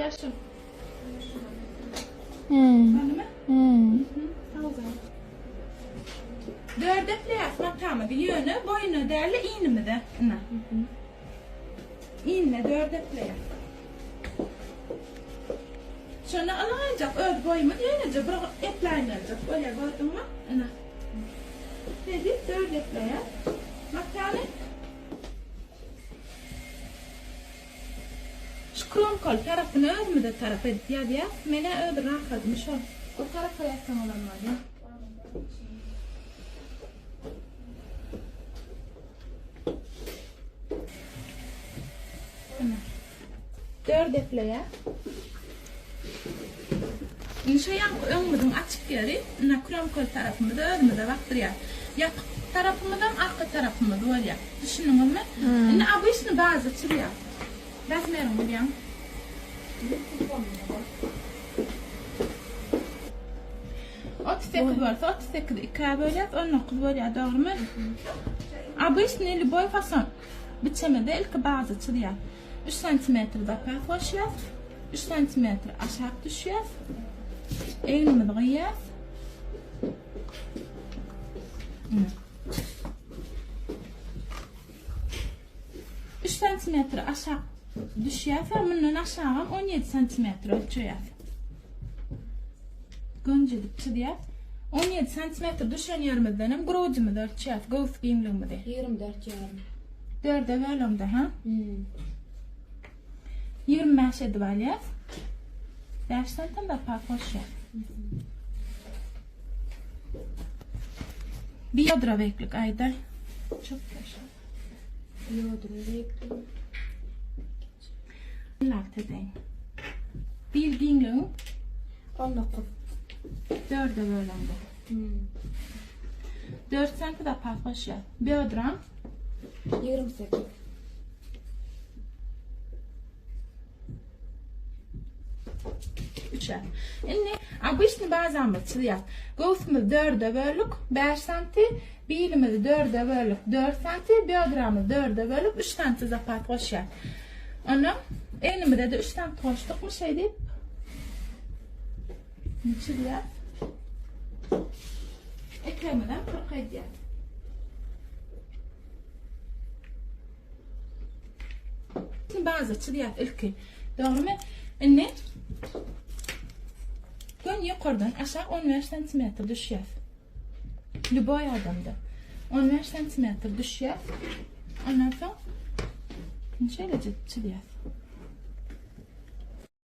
yaşım. Anladın mı? Dördepli yapmak tamam. Bir yönü, boyunu değerli, iğni mi de? İğne dördepli yap. Sonra alacak, ör boyumu yönece, bırak eplerini alacak. Öyle gördün mü? Dedi, dördepli yap. Bak yani. Şu krom kol tarafını örmü de tarafı ya diye. Mene ödür rahatladım şu. O tarafa yapsam olan var ya. Dört epleye. İnşayan önmüdün açık yeri, krom kol tarafımı da örmü de baktır ya. Yapık tarafımdan arka tarafımı da öyle yap. Düşünün mü? Bu işini bazı çırıyor. Bezmerim biliyorum. 38 varsa 38'i ikiye bölüp 19 bölüyor, doğru mu? Bu işini boy fason biçemede ilk bazı çırıyor. 3 santimetre pek koşuyor, 3 santimetre aşağı düşüyor, eğilimi dağıyor. 3 santimetre aşağı düşüyor, bunun aşağı 17 santimetre ölçüyor. Göncelik çırıyor. 17 santimetre düşen yerimizden hem grucumu da ölçüyor, göğüs giyimliğimi de. 24 yarım. 4'e bölümde ha? 25 edivaliyiz. 5 santim de pek hoşuyor. Bir yodra beklik ayda. Çok yaşa. Yodra beklik. Lagt edeyim. Bildiğinliğin 19. 4'e bölümde. 4 santim de pek hoşuyor. Bir yodram 28. Bu işini bazen batırıyor. Göğsümüz 4'e bölük 5 santi, bilimiz 4'e bölük 4 santi, biyogramız 4'e bölük 3 santi zapat koşuyor. Onu elimde de 3 santi koştuk mu şey deyip çırıyor. Eklemeden 47 yap. Şimdi bazı çırıyor ilki. Doğru mu? Ne? Gön yukarıdan aşağı 15 santimetre düşüyor. Boy adamda. 15 santimetre düşüyor. Ondan sonra şöyle çırıyor.